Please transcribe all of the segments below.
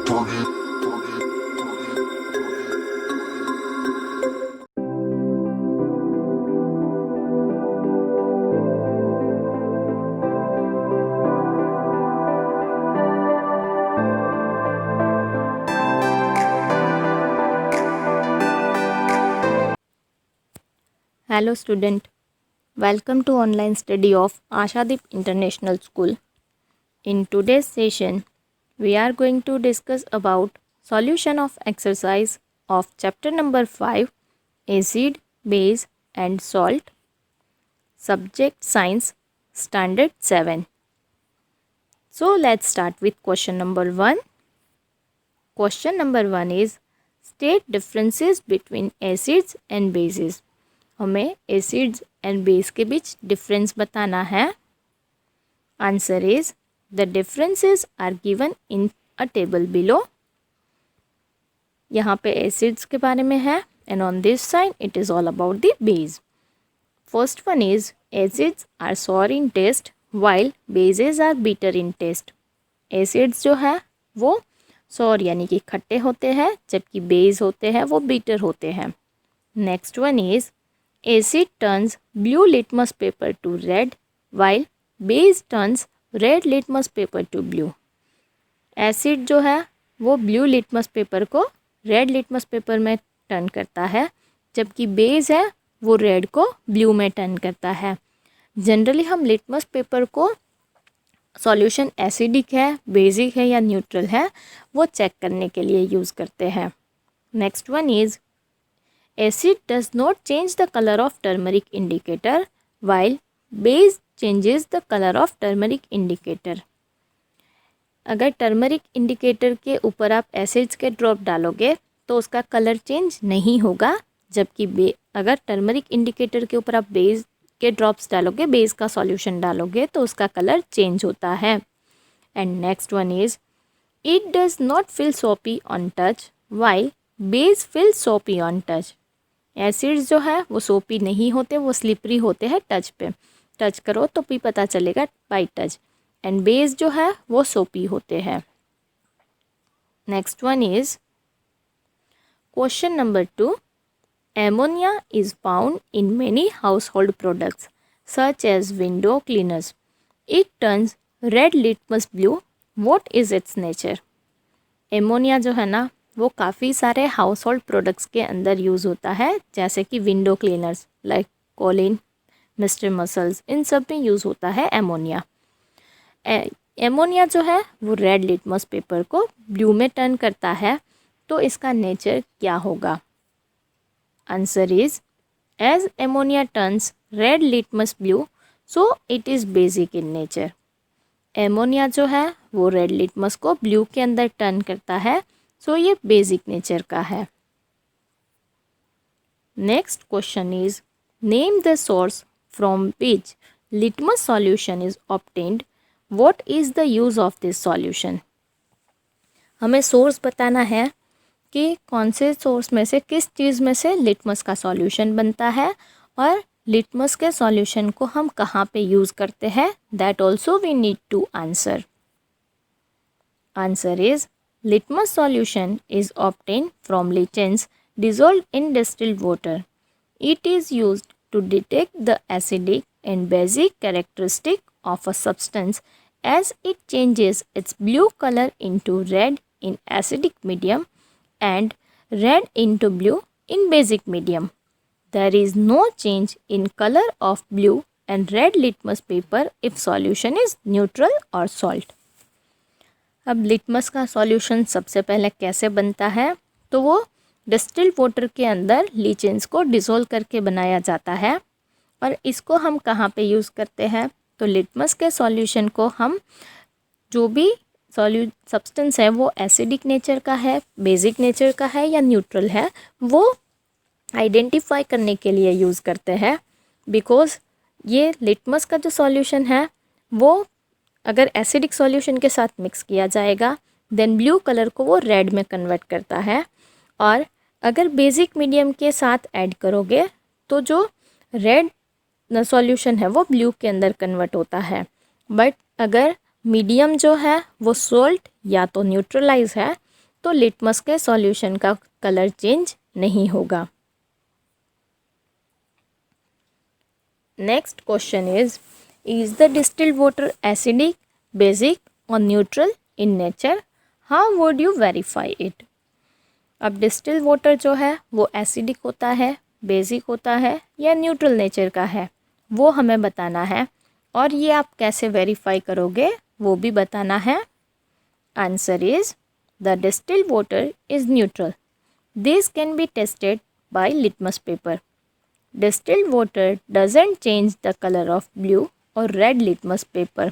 Hello student, welcome to online study of Ashadeep International School. In today's session, we are going to discuss about solution of exercise of chapter number 5, acid, base and salt, subject science, standard 7. So let's start with question number 1. Question number 1 is state differences between acids and bases. हमें acids and base के बीच difference बताना है. Answer is the differences are given in a table below. यहाँ पे acids के बारे में है and on this side it is all about the base. First one is acids are sour in taste while bases are bitter in taste. Acids जो है वो sorry यानी कि खट्टे होते हैं, जबकि बेस होते हैं वो बीटर होते हैं. Next one is acid turns blue litmus paper to red while base turns red litmus paper to blue. Acid जो है वो ब्लू लिटमस पेपर को रेड लिटमस पेपर में टर्न करता है, जबकि बेस है वो रेड को ब्लू में टर्न करता है. जनरली हम लिटमस पेपर को सॉल्यूशन एसिडिक है, बेसिक है या न्यूट्रल है वो चेक करने के लिए यूज़ करते हैं. Next one is acid does not change the color of turmeric indicator while base changes the color of turmeric indicator. अगर टर्मरिक इंडिकेटर के ऊपर आप एसिड्स के ड्रॉप डालोगे तो उसका कलर चेंज नहीं होगा, जबकि अगर टर्मरिक इंडिकेटर के ऊपर आप बेस के ड्रॉप्स डालोगे, बेस का सॉल्यूशन डालोगे तो उसका कलर चेंज होता है. And next one is it does not feel soapy on touch while base feel soapy on touch. Acids जो है वो सोपी नहीं होते, वो स्लिपरी होते हैं टच पे. टच करो तो भी पता चलेगा बाई टच. एंड बेस जो है वो सोपी होते हैं. Next one is question number 2. Ammonia is found in many household products such as window cleaners. It turns red litmus blue. What is its nature. Ammonia जो है ना वो काफ़ी सारे हाउस होल्ड प्रोडक्ट्स के अंदर यूज़ होता है, जैसे कि window cleaners like Colin, mister muscles, इन सब में यूज़ होता है एमोनिया. एमोनिया जो है वो रेड लिटमस पेपर को ब्लू में टर्न करता है, तो इसका नेचर क्या होगा. Answer is as ammonia turns red litmus blue so it is basic in nature. Ammonia जो है वो रेड लिटमस को ब्लू के अंदर टर्न करता है, सो ये बेसिक नेचर का है. Next question is name the source from which litmus solution is obtained. What is the use of this solution. हमें सोर्स बताना है कि कौन से सोर्स में से, किस चीज़ में से लिटमस का सॉल्यूशन बनता है और लिटमस के सॉल्यूशन को हम कहाँ पे यूज़ करते हैं. That also we need to answer. Answer is litmus solution is obtained from lichens dissolved in distilled water. It is used to detect the acidic and basic characteristic of a substance as it changes its blue color into red in acidic medium and red into blue in basic medium. There is no change in color of blue and red litmus paper if solution is neutral or salt. अब litmus का solution सबसे पहले कैसे बनता है, तो वो distilled water के अंदर लीचेंस को डिसॉल्व करके बनाया जाता है. और इसको हम कहाँ पे यूज़ करते हैं, तो लिटमस के सॉल्यूशन को हम जो भी सब्सटेंस है वो एसिडिक नेचर का है, बेसिक नेचर का है या न्यूट्रल है, वो आइडेंटिफाई करने के लिए यूज़ करते हैं. बिकॉज़ ये लिटमस का जो सॉल्यूशन है वो अगर एसिडिक सॉल्यूशन के साथ मिक्स किया जाएगा देन ब्लू कलर को वो रेड में कन्वर्ट करता है, और अगर बेसिक मीडियम के साथ ऐड करोगे तो जो रेड सॉल्यूशन है वो ब्लू के अंदर कन्वर्ट होता है. बट अगर मीडियम जो है वो सोल्ट या तो न्यूट्रलाइज है तो लिटमस के सॉल्यूशन का कलर चेंज नहीं होगा। Next question is the distilled water acidic, basic और neutral in nature? How would you verify it? अब डिस्टिल्ड वाटर जो है वो एसिडिक होता है, बेसिक होता है या न्यूट्रल नेचर का है, वो हमें बताना है। और ये आप कैसे वेरीफाई करोगे वो भी बताना है। Answer is the distilled water is neutral. This can be tested by litmus paper. Distilled water doesn't change the color of blue or red litmus paper,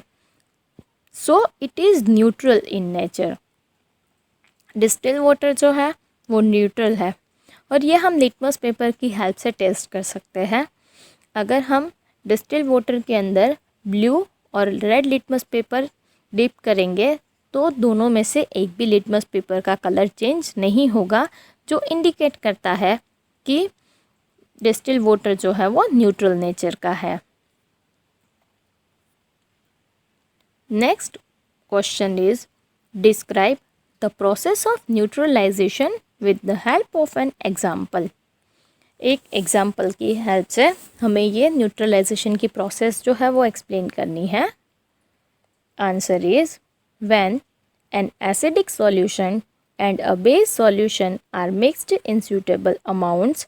so it is neutral in nature. Distilled water जो है वो neutral है और ये हम litmus paper की help से test कर सकते हैं। अगर हम डिस्टिल्ड वाटर के अंदर ब्लू और रेड लिटमस पेपर डिप करेंगे तो दोनों में से एक भी लिटमस पेपर का कलर चेंज नहीं होगा, जो इंडिकेट करता है कि डिस्टिल्ड वाटर जो है वो न्यूट्रल नेचर का है। Next question is describe the process of neutralization with the help of an example. एक एग्जाम्पल की हेल्प से हमें ये न्यूट्रलाइजेशन की प्रोसेस जो है वो एक्सप्लेन करनी है। Answer is when an acidic solution and a base solution are mixed in suitable amounts,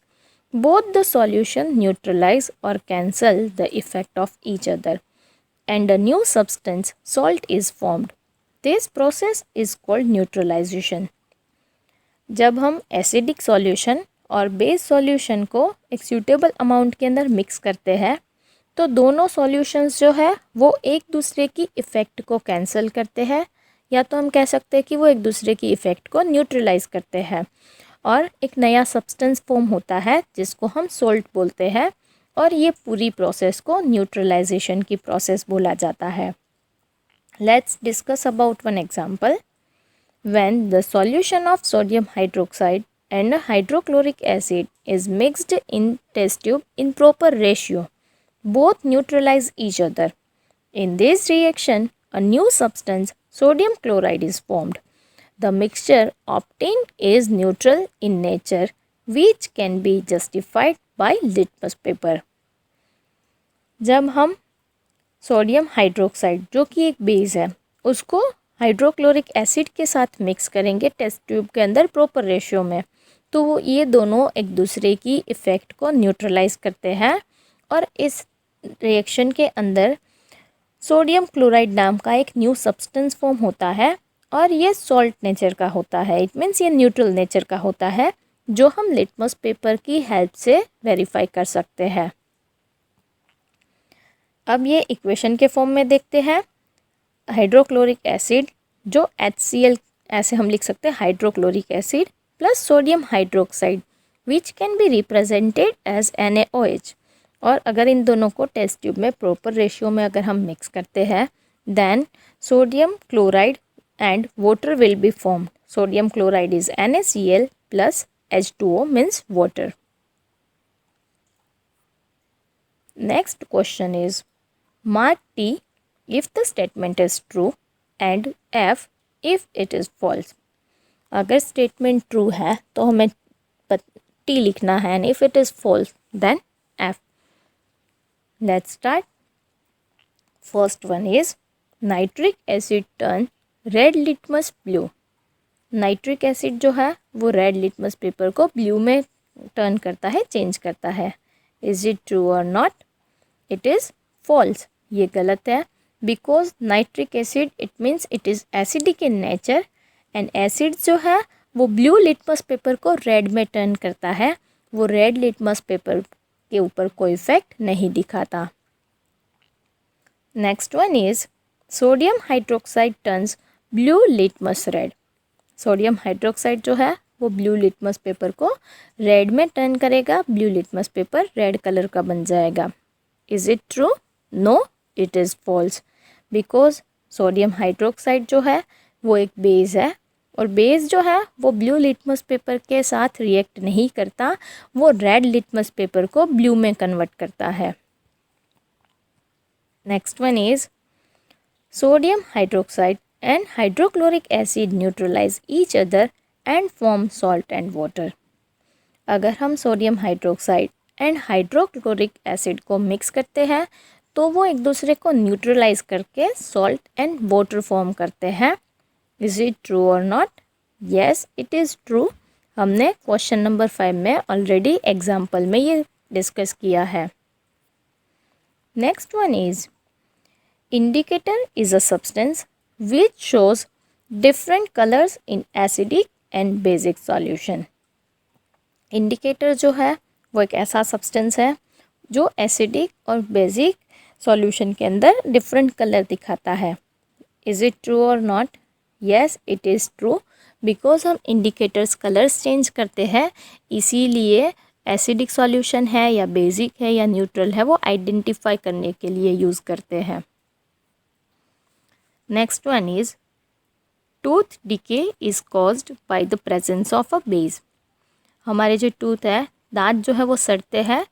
both the solution neutralize or cancel the effect of each other and a new substance, salt, is formed. This process is called neutralization. जब हम acidic solution और base solution को एक suitable amount के अंदर mix करते हैं तो दोनों सॉल्यूशंस जो है वो एक दूसरे की इफ़ेक्ट को कैंसिल करते हैं, या तो हम कह सकते हैं कि वो एक दूसरे की इफ़ेक्ट को न्यूट्रलाइज करते हैं और एक नया सब्सटेंस फॉर्म होता है जिसको हम सोल्ट बोलते हैं, और ये पूरी प्रोसेस को न्यूट्रलाइजेशन की प्रोसेस बोला जाता है। Let's discuss about one example. When the solution of sodium hydroxide and hydrochloric acid is mixed in test tube in proper ratio, both neutralize each other. In this reaction a new substance, sodium chloride, is formed. The mixture obtained is neutral in nature, which can be justified by litmus paper. जब हम sodium hydroxide जो कि एक base है उसको hydrochloric acid के साथ mix करेंगे टेस्ट ट्यूब के अंदर प्रॉपर रेशियो में, तो वो ये दोनों एक दूसरे की इफ़ेक्ट को न्यूट्रलाइज करते हैं और इस रिएक्शन के अंदर सोडियम क्लोराइड नाम का एक न्यू सब्सटेंस फॉर्म होता है और ये सॉल्ट नेचर का होता है। इट मीन्स ये न्यूट्रल नेचर का होता है, जो हम लिटमस पेपर की हेल्प से वेरीफाई कर सकते हैं। अब ये इक्वेशन के फॉर्म में देखते हैं। हाइड्रोक्लोरिक एसिड जो HCl, ऐसे हम लिख सकते हैं hydrochloric acid plus sodium hydroxide, which can be represented as NaOH। और अगर इन दोनों को टेस्ट ट्यूब में प्रॉपर रेशियो में अगर हम मिक्स करते हैं then sodium chloride and water will be formed. Sodium chloride is NaCl plus H2O means water. Next question is mark T if the statement is true and F if it is false. अगर statement true है तो हमें T लिखना है and if it is false then F. Let's start. First one is nitric acid turn red litmus blue. Nitric acid जो है वो red litmus paper को ब्लू में टर्न करता है, चेंज करता है। इज इट ट्रू और नॉट? इट इज़ फॉल्स, ये गलत है, because nitric acid it means it is acidic in nature and acid जो है वो ब्लू लिटमस पेपर को रेड में टर्न करता है, वो रेड लिटमस पेपर के ऊपर कोई इफेक्ट नहीं दिखाता। Next one is sodium hydroxide turns blue litmus red. Sodium hydroxide जो है वो ब्लू लिटमस पेपर को रेड में टर्न करेगा, blue litmus paper red colour का बन जाएगा। Is it true? No, it is false, because sodium hydroxide जो है वो एक बेस है और बेस जो है वो ब्लू लिटमस पेपर के साथ रिएक्ट नहीं करता, वो रेड लिटमस पेपर को ब्लू में कन्वर्ट करता है। Next one is sodium hydroxide and hydrochloric acid neutralize each other and form salt and water. अगर हम sodium hydroxide and hydrochloric acid को मिक्स करते हैं तो वो एक दूसरे को न्यूट्रलाइज करके सॉल्ट एंड वाटर फॉर्म करते हैं. इज़ इट ट्रू और not? Yes, it is true. हमने क्वेश्चन नंबर 5 में ऑलरेडी एग्जाम्पल में ये डिस्कस किया है. Next one is indicator is a substance which shows different colours in acidic and basic solution. Indicator जो है वो एक ऐसा सब्सटेंस है जो एसिडिक और बेसिक सॉल्यूशन के अंदर डिफरेंट कलर दिखाता है. इज़ इट ट्रू और not? Yes, it is true. Because हम इंडिकेटर्स कलर्स चेंज करते हैं, इसीलिए एसिडिक सॉल्यूशन है या बेसिक है या न्यूट्रल है वो आइडेंटिफाई करने के लिए यूज़ करते हैं. Next one is tooth decay is caused by the presence of a base. हमारे जो टूथ है, दांत जो है वो सड़ते हैं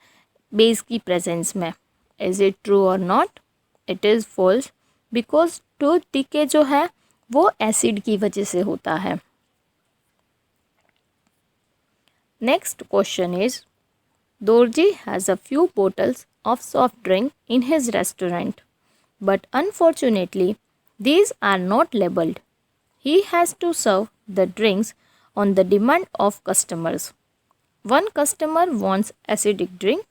बेस की प्रेजेंस में. इज़ इट ट्रू और not? It is false. Because tooth decay जो है वो एसिड की वजह से होता है. Next question is Dorji has a few bottles of soft drink in his restaurant but unfortunately these are not labeled. He has to serve the drinks on the demand of customers. One customer wants acidic drink,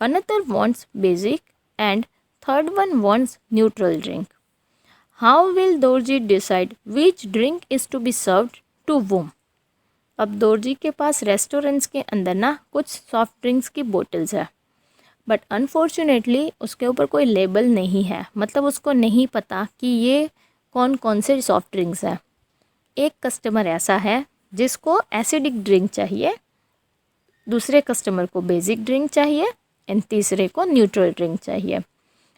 another wants basic, and third one wants neutral drink. How will Dorji decide which drink is to be served to whom? अब दोरजी के पास restaurants के अंदर ना कुछ soft drinks की bottles है, but unfortunately उसके ऊपर कोई लेबल नहीं है. मतलब उसको नहीं पता कि ये कौन कौन से सॉफ्ट ड्रिंक्स हैं. एक कस्टमर ऐसा है जिसको एसिडिक ड्रिंक चाहिए, दूसरे कस्टमर को बेसिक ड्रिंक चाहिए एंड तीसरे को न्यूट्रल ड्रिंक चाहिए.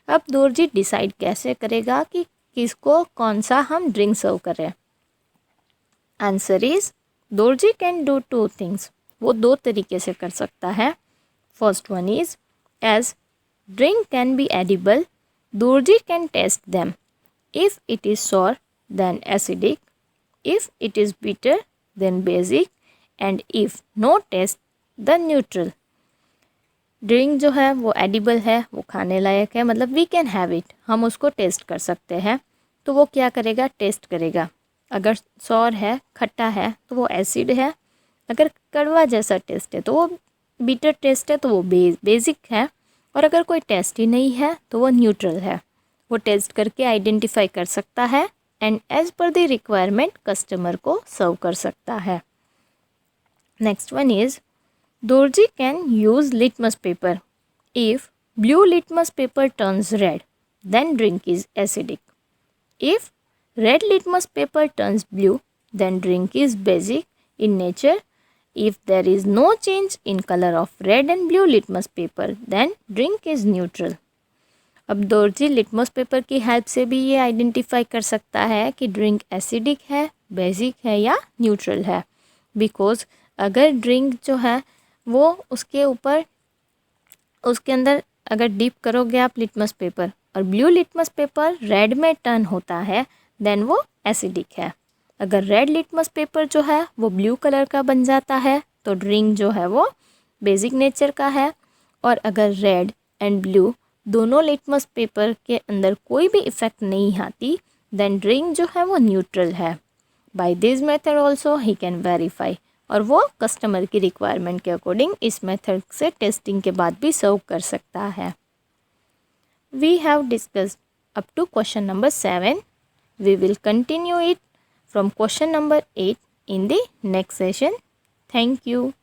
अब दोरजी डिसाइड कैसे करेगा कि किसको कौन सा हम ड्रिंक सर्व करें? Answer is Dorji can do two things. वो दो तरीके से कर सकता है. फर्स्ट वन इज as drink can be edible, Dorji can test them. If it is sour, then acidic. If it is bitter, then basic. And if no taste, then neutral. Drink जो है वो एडिबल है, वो खाने लायक है, मतलब वी कैन हैव इट. हम उसको टेस्ट कर सकते हैं. तो वो क्या करेगा? टेस्ट करेगा. अगर सॉर है, खट्टा है, तो वो एसिड है. अगर कड़वा जैसा टेस्ट है तो वो बीटर टेस्ट है, तो वो बेसिक है. और अगर कोई टेस्ट ही नहीं है तो वो न्यूट्रल है. वो टेस्ट करके आइडेंटिफाई कर सकता है and as per the requirement customer को सर्व कर सकता है. Next one is Dorji can use litmus paper. If blue litmus paper turns red, then drink is acidic. If red litmus paper turns blue, then drink is basic in nature. If there is no change in color of red and blue litmus paper, then drink is neutral. अब Dorjee litmus paper की help से भी ये identify कर सकता है कि drink acidic है, बेसिक है या न्यूट्रल है. बिकॉज अगर ड्रिंक जो है वो उसके अंदर अगर डीप करोगे आप लिटमस पेपर और ब्लू लिटमस पेपर रेड में टर्न होता है, देन वो एसिडिक है. अगर रेड लिटमस पेपर जो है वो ब्लू कलर का बन जाता है तो ड्रिंक जो है वो बेसिक नेचर का है. और अगर रेड एंड ब्लू दोनों लिटमस पेपर के अंदर कोई भी इफ़ेक्ट नहीं आती, देन ड्रिंक जो है वो न्यूट्रल है. By this method also he can verify. और वो कस्टमर की रिक्वायरमेंट के अकॉर्डिंग इस मेथड से टेस्टिंग के बाद भी सर्व कर सकता है. We have discussed up to question number 7. We will continue it from question number 8 in the next session. Thank you.